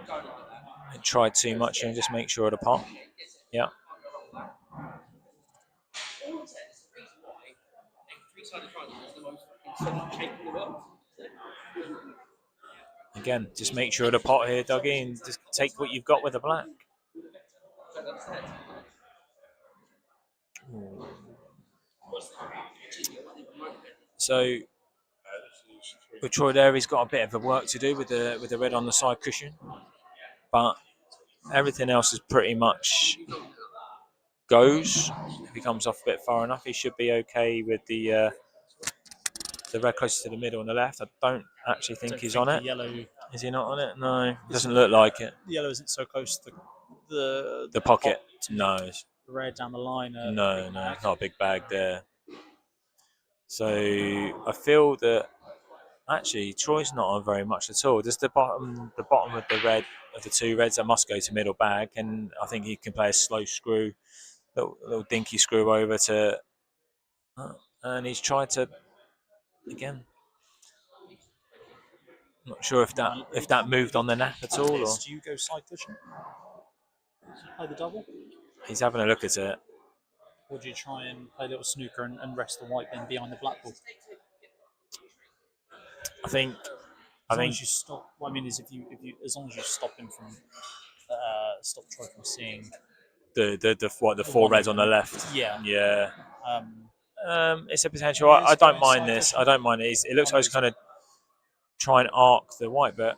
Don't try too much and just make sure of the pot. Yeah. Again, just make sure of the pot here, Dougie, and just take what you've got with the black. So with Troy there, he's got a bit of a work to do with the red on the side cushion, but everything else is pretty much goes. If he comes off a bit far enough, he should be okay with the red closest to the middle on the left. I don't actually think he's on it. Yellow, is he not on it? No, doesn't look like it. the yellow isn't so close to the pocket. No, the red down the line. No, it's not a big bag there. So I feel that actually Troy's not on very much at all. Just the bottom of the red of the two reds that must go to middle bag, and I think he can play a slow screw, little dinky screw over to, and he's tried to again. Not sure if that moved on the nap at all. Or do you go side cushion? Play the double? He's having a look at it. Or do you try and play a little snooker and rest the white then behind the Blackball? I think As long as you stop. What I mean is, if you as long as you stop him from stop Troy from seeing the four reds on the left. Yeah. It's a potential. I don't mind this. I don't mind it. It looks like he's kind of try and arc the white, but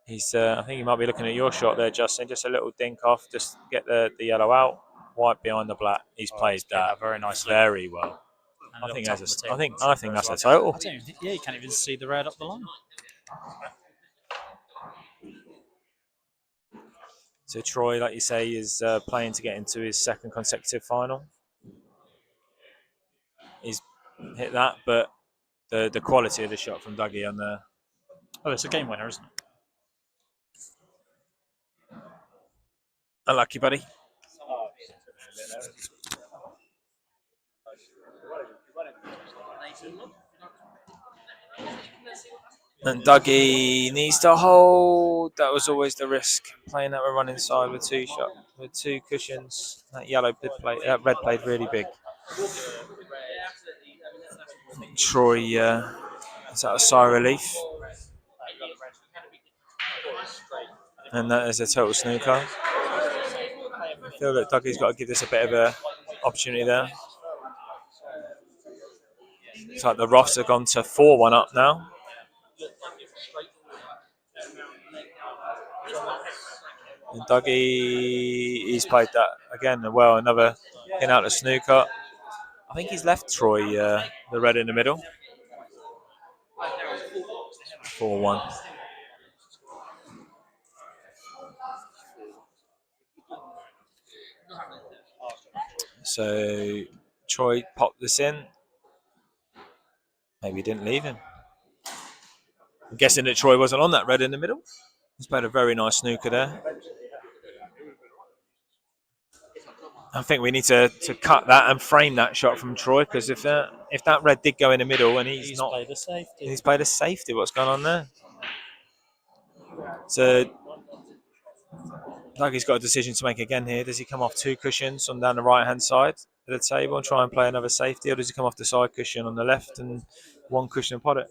he's. I think he might be looking at your shot there, Justin. Just a little dink off, just get the yellow out, white behind the black. He's played that very nicely, very well. I think that's a total. I don't even think, you can't even see the red up the line. So Troy, like you say, is playing to get into his second consecutive final. He's hit that, but the quality of the shot from Dougie on the. Oh, it's a game winner, isn't it? Unlucky, buddy. And Dougie needs to hold. That was always the risk. Playing that with running side with two cushions. That red played really big. I think Troy is out of sigh of relief. And that is a total snooker. I feel that Dougie's got to give this a bit of an opportunity there. It's like the Ross have gone to 4-1 up now. And Dougie, he's played that again well. Another in out of snooker. I think he's left Troy the red in the middle. 4-1. So Troy popped this in. Maybe he didn't leave him. I'm guessing that Troy wasn't on that red in the middle. He's played a very nice snooker there. I think we need to cut that and frame that shot from Troy, because if that red did go in the middle and he's not played a safety. He's played a safety. What's going on there? So Dougie's got a decision to make again here. Does he come off two cushions on down the right hand side of the table and try and play another safety, or does he come off the side cushion on the left and one cushion and pot it?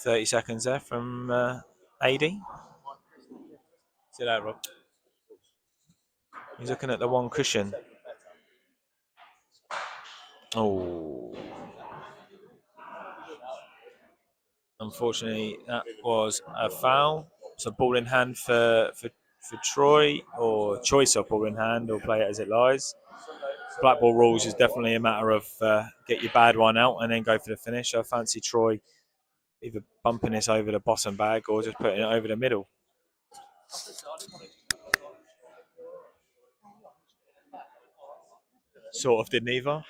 .30 seconds there from AD. See that, Rob? He's looking at the one cushion. Oh. Unfortunately, that was a foul. So ball in hand for Troy, or choice of ball in hand, or play it as it lies. Blackball rules is definitely a matter of get your bad one out and then go for the finish. I fancy Troy either bumping this over the bottom bag or just putting it over the middle. Sort of didn't either.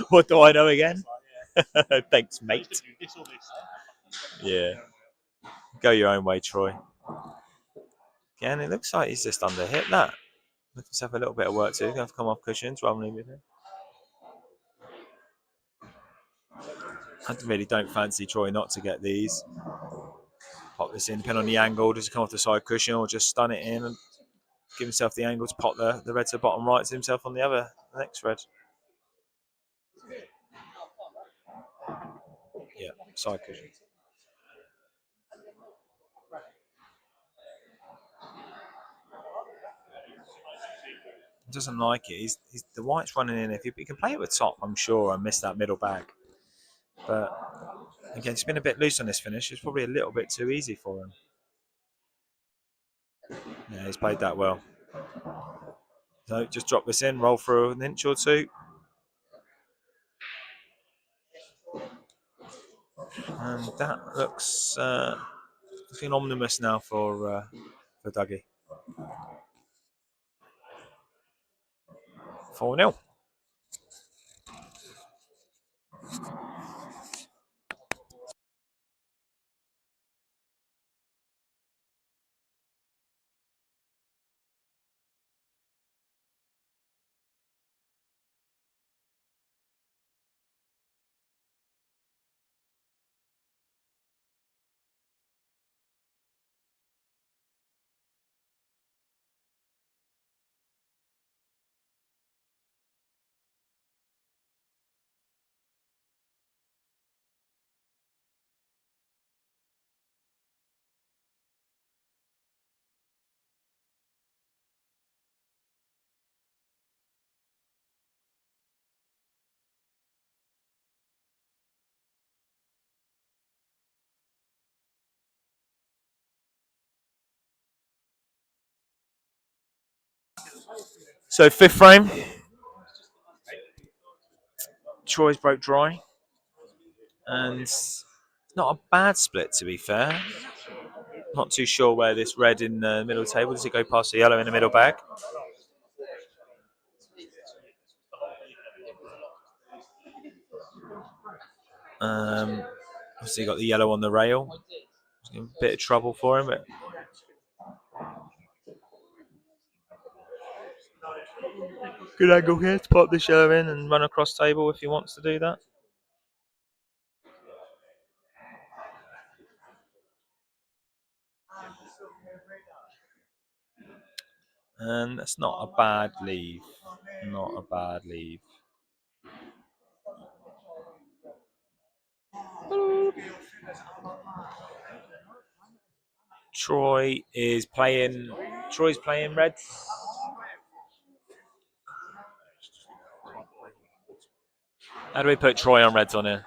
What do I know again? Thanks, mate. Yeah. Go your own way, Troy. Again, it looks like he's just under hit that. Let's have a little bit of work too. He's going to have to come off cushions rather than leave it. I really don't fancy Troy not to get these. Pop this in, depending on the angle, does he come off the side cushion or just stun it in and give himself the angle to pop the red to the bottom right to himself on the next red. Yeah, side cushion. Doesn't like it. He's the white's running in. If he can play it with top, I'm sure, and miss that middle bag. But again, it's been a bit loose on this finish. It's probably a little bit too easy for him. Yeah, he's played that well. So just drop this in, roll through an inch or two. And that looks looking ominous now for Dougie. 4-0. So fifth frame. Troy's broke dry. And it's not a bad split, to be fair. Not too sure where this red in the middle table, does it go past the yellow in the middle bag? Obviously got the yellow on the rail. A bit of trouble for him, but good angle here to pop this yellow in and run across table if he wants to do that. And that's not a bad leave. Not a bad leave. Troy's playing red. How do we put Troy on reds on here?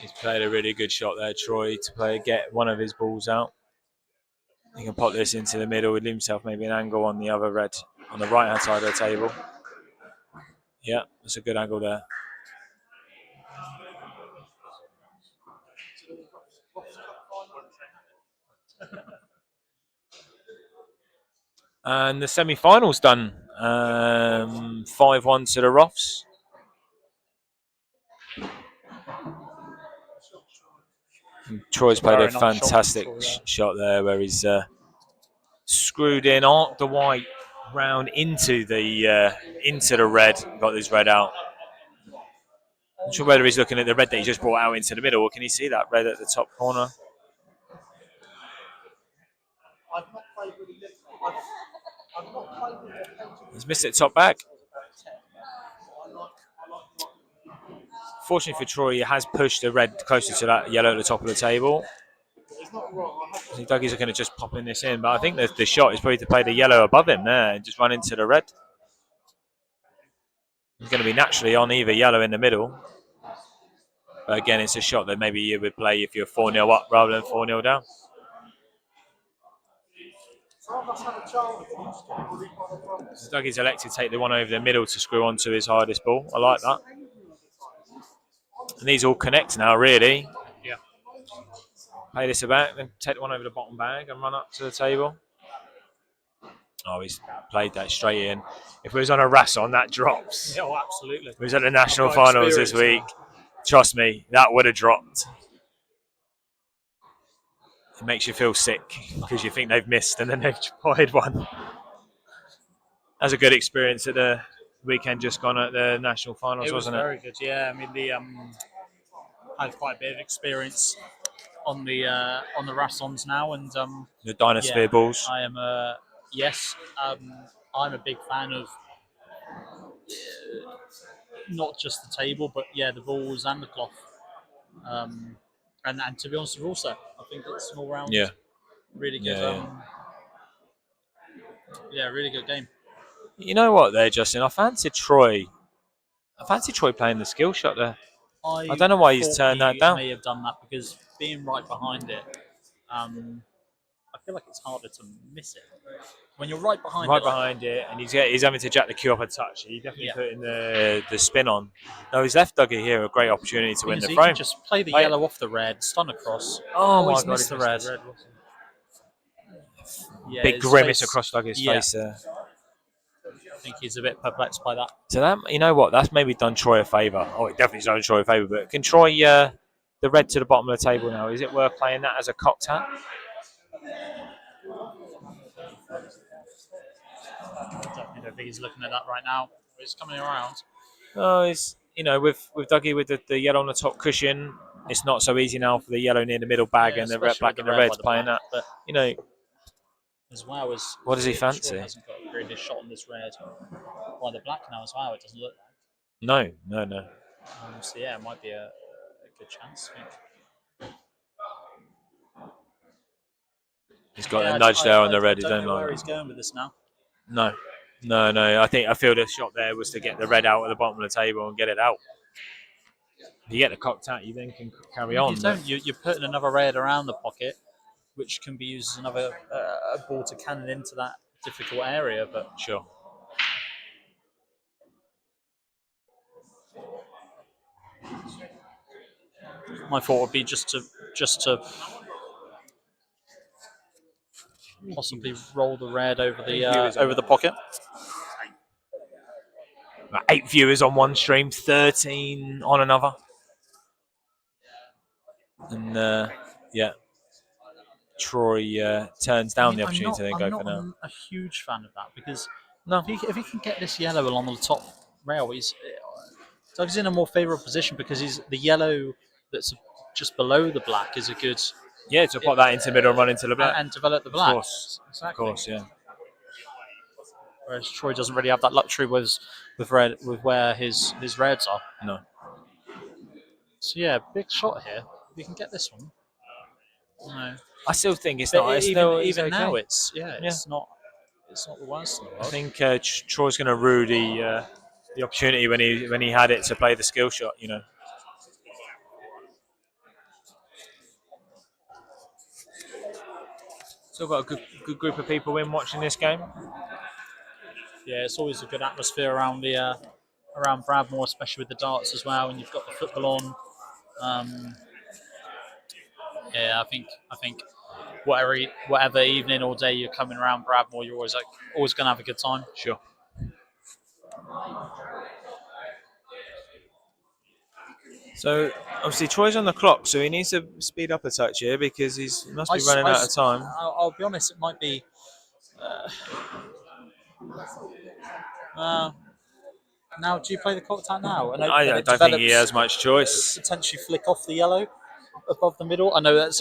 He's played a really good shot there, Troy, to get one of his balls out. He can pop this into the middle, with himself maybe an angle on the other red, on the right hand side of the table. Yeah, that's a good angle there. And the semi-final's done. 5-1 to the Roughs. And Troy's played a fantastic shot there, where he's screwed in, arced the white round into the red. Got this red out. I'm not sure whether he's looking at the red that he just brought out into the middle, or can he see that red at the top corner? He's missed it top back. Fortunately for Troy, he has pushed the red closer to that yellow at the top of the table. I think Dougie's looking at just popping this in, but I think the shot is probably to play the yellow above him there and just run into the red. He's going to be naturally on either yellow in the middle. But again, it's a shot that maybe you would play if you're 4-0 up rather than 4-0 down. So Dougie's elected to take the one over the middle to screw onto his hardest ball. I like that. And these all connect now, really. Yeah. Play this about, then take the one over the bottom bag and run up to the table. Oh, he's played that straight in. If it was on a Rasson, that drops. Yeah, oh, absolutely. If it was at the national finals this week, trust me, that would have dropped. It makes you feel sick because you think they've missed and then they've potted one. That was a good experience at the weekend just gone at the national finals, wasn't it? It was very good, yeah. I mean, I had quite a bit of experience on the Rassons now, and The Dynasphere balls. I am I'm a big fan of not just the table, but the balls and the cloth. And to be honest, the rule set, I think it's an all round really good. Really good game. You know what, there, Justin? I fancy Troy playing the skill shot there. I don't know why he's turned that down. May have done that because being right behind it, I feel like it's harder to miss it when you're right behind it. And he's having to jack the cue up a touch. He definitely put in the spin on. No, he's left Dougie here a great opportunity to win the frame. Just play the yellow off the red, stun across. Oh my God, missed the red. Big grimace across Dougie's face there. I think he's a bit perplexed by that. So that, you know what, that's maybe done Troy a favour. Oh, it definitely's done Troy a favour. But can Troy the red to the bottom of the table now? Is it worth playing that as a cocked hat? I don't think he's looking at that right now. He's coming around. Oh, it's with Dougie with the yellow on the top cushion, it's not so easy now for the yellow near the middle bag and the red black and the red's playing that. But as well as what does he fancy? Troy hasn't got a really good shot on this red. By the black now as well, it doesn't look like. No. So it might be a good chance. I think. He's got a nudge there on the red. I don't know where he's going with this now. No. I feel the shot there was to get the red out at the bottom of the table and get it out. If you get the cocked hat, you then can carry on. You're putting another red around the pocket, which can be used as another ball to cannon into that difficult area. But sure. My thought would be just to possibly roll the red over the pocket. 8 viewers on one stream, 13 on another. And Troy turns down the opportunity to then go for now. I'm a huge fan of that because if he can get this yellow along the top rail, he's in a more favourable position because the yellow that's just below the black is a good. Yeah, to pop that into the middle and run into the black. And develop the black. Of course. Exactly. Of course, yeah. Whereas Troy doesn't really have that luxury with where his reds are. No. So big shot here. We can get this one. No. I still think it's but not. Even okay. now, it's not the worst in the world. I think Troy's going to rue the opportunity when he had it to play the skill shot. Still got a good group of people in watching this game. Yeah, it's always a good atmosphere around Bradmoor, especially with the darts as well, and you've got the football on. I think whatever evening or day you're coming around Bradmoor, you're always going to have a good time. Sure. So obviously Troy's on the clock, so he needs to speed up a touch here because he must be running out of time. I'll be honest, it might be. Now, do you play the cocked hat now? I don't think he has much choice. Potentially flick off the yellow above the middle. I know that's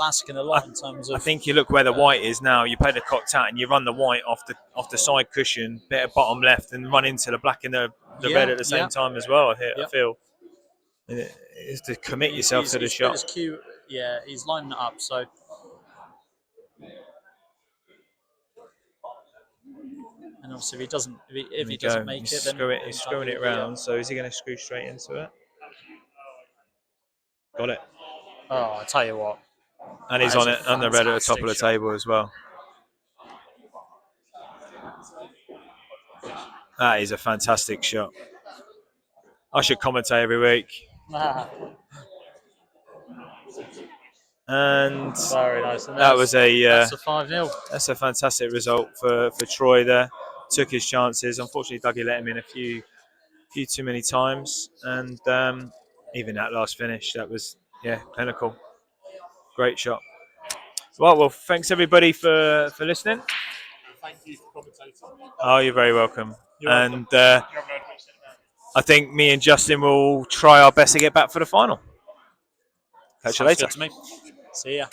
asking a lot in terms of. I think you look where the white is now. You play the cocked hat and you run the white off the side cushion, bit of bottom left, and run into the black and the red at the same time as well. I feel. It's to commit yourself to the shot. He's lining it up. So And obviously, if he doesn't, if There he we doesn't go. make He's it, then he's screwing it around. So is he going to screw straight into it? Got it. Oh, I tell you what. And he's That is on a it, on the red at the top of the fantastic shot. table as well. That is a fantastic shot. I should commentate every week. And Very nice. And that was that's a 5-0. that's a fantastic result for Troy there. Took his chances. Unfortunately, Dougie let him in a few too many times. And even that last finish, that was, clinical. Great shot. Well, thanks everybody for listening. Thank you for commentating. Oh, you're very welcome. You're And I think me and Justin will try our best to get back for the final. Catch you Sounds later. good to me. See ya.